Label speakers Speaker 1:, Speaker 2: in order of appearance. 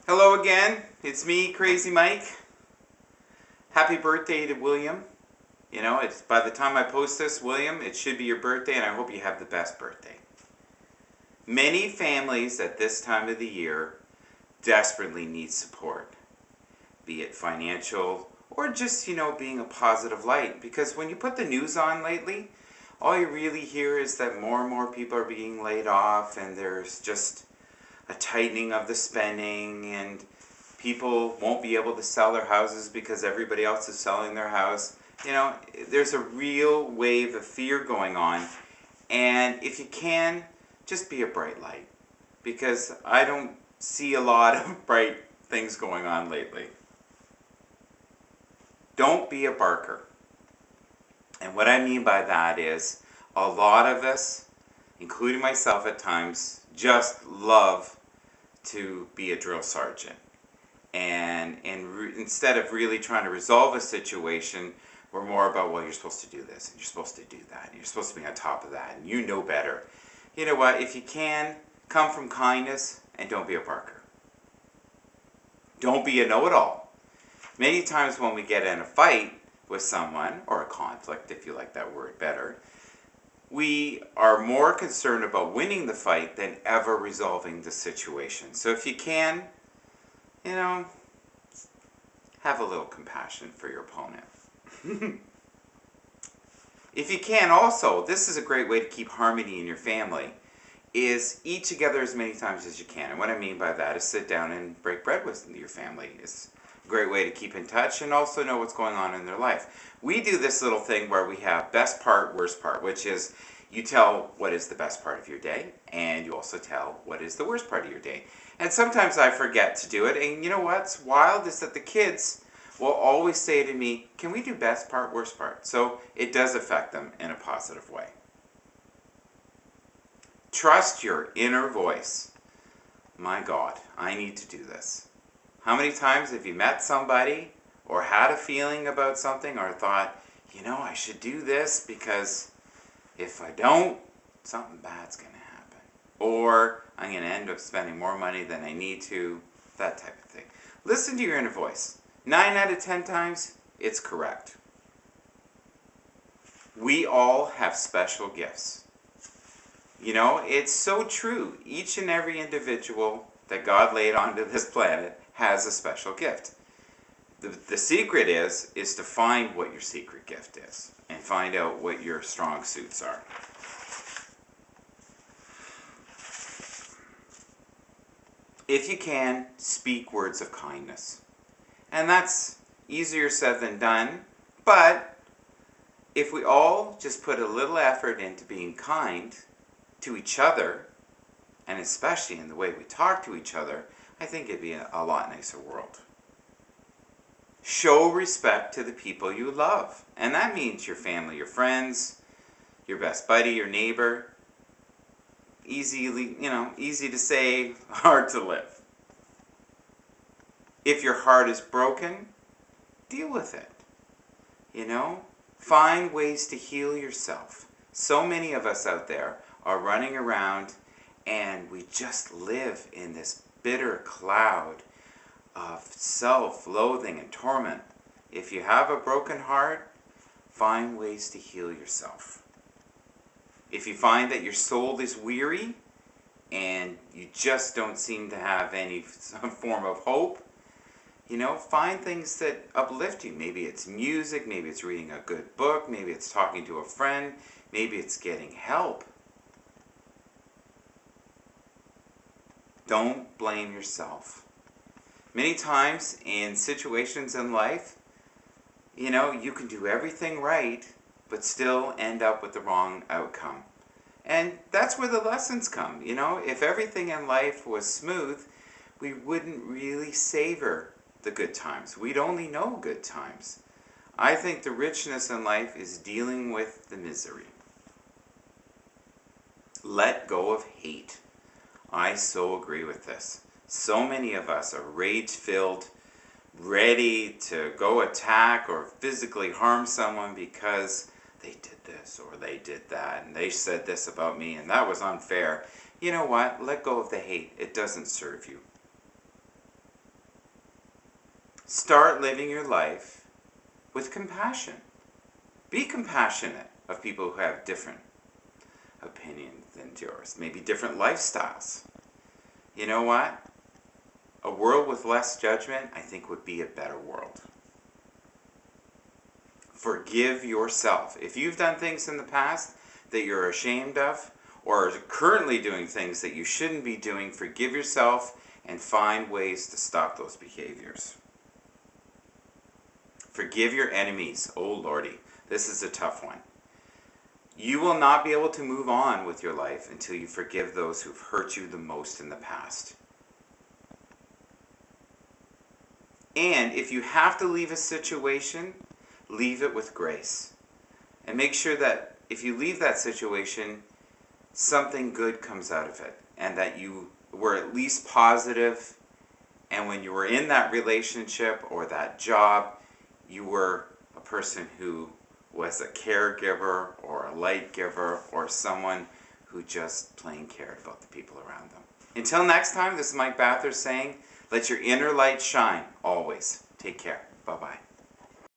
Speaker 1: Hello again, it's me, Crazy Mike. Happy birthday to William. You know, it's by the time I post this, William, it should be your birthday, and I hope you have the best birthday. Many families at this time of the year desperately need support, be it financial or just, being a positive light. Because when you put the news on lately, all you really hear is that more and more people are being laid off, and there's just a tightening of the spending, and people won't be able to sell their houses because everybody else is selling their house. There's a real wave of fear going on, and if you can, just be a bright light, because I don't see a lot of bright things going on lately. Don't be a barker. And what I mean by that is, a lot of us, including myself at times, just love to be a drill sergeant. And instead of really trying to resolve a situation, we're more about, well, you're supposed to do this, and you're supposed to do that, and you're supposed to be on top of that, and you know better. You know what? If you can, come from kindness, and don't be a barker. Don't be a know-it-all. Many times when we get in a fight with someone, or a conflict, if you like that word better, we are more concerned about winning the fight than ever resolving the situation. So if you can, have a little compassion for your opponent. If you can also, this is a great way to keep harmony in your family, is eat together as many times as you can. And what I mean by that is sit down and break bread with your family. It's a great way to keep in touch and also know what's going on in their life. We do this little thing where we have best part, worst part, which is you tell what is the best part of your day, and you also tell what is the worst part of your day. And sometimes I forget to do it, and you know what's wild is that the kids will always say to me, can we do best part, worst part? So it does affect them in a positive way. Trust your inner voice. My God, I need to do this. How many times have you met somebody or had a feeling about something or thought, I should do this because if I don't, something bad's going to happen. Or I'm going to end up spending more money than I need to, that type of thing. Listen to your inner voice. 9 out of 10 times, it's correct. We all have special gifts. It's so true. Each and every individual that God laid onto this planet has a special gift. The secret is to find what your secret gift is and find out what your strong suits are. If you can, speak words of kindness. And that's easier said than done, but if we all just put a little effort into being kind to each other, and especially in the way we talk to each other, I think it'd be a lot nicer world. Show respect to the people you love. And that means your family, your friends, your best buddy, your neighbor. Easy to say, hard to live. If your heart is broken, deal with it. Find ways to heal yourself. So many of us out there are running around and we just live in this bitter cloud of self-loathing and torment. If you have a broken heart, find ways to heal yourself. If you find that your soul is weary and you just don't seem to have any form of hope, find things that uplift you. Maybe it's music, maybe it's reading a good book, maybe it's talking to a friend, maybe it's getting help. Don't blame yourself. Many times in situations in life, you can do everything right, but still end up with the wrong outcome. And that's where the lessons come. If everything in life was smooth, we wouldn't really savor the good times. We'd only know good times. I think the richness in life is dealing with the misery. Let go of hate. I so agree with this. So many of us are rage-filled, ready to go attack or physically harm someone because they did this or they did that and they said this about me and that was unfair. You know what? Let go of the hate. It doesn't serve you. start living your life with compassion. Be compassionate of people who have different opinions than yours, maybe different lifestyles. You know what? A world with less judgment, I think, would be a better world. Forgive yourself. If you've done things in the past that you're ashamed of, or are currently doing things that you shouldn't be doing, forgive yourself and find ways to stop those behaviors. Forgive your enemies. Oh Lordy, this is a tough one. You will not be able to move on with your life until you forgive those who've hurt you the most in the past. And if you have to leave a situation, leave it with grace. And make sure that if you leave that situation, something good comes out of it. And that you were at least positive. And when you were in that relationship or that job, you were a person who was a caregiver or a light giver or someone who just plain cared about the people around them. Until next time, this is Mike Bathurst saying, let your inner light shine always. Take care. Bye-bye.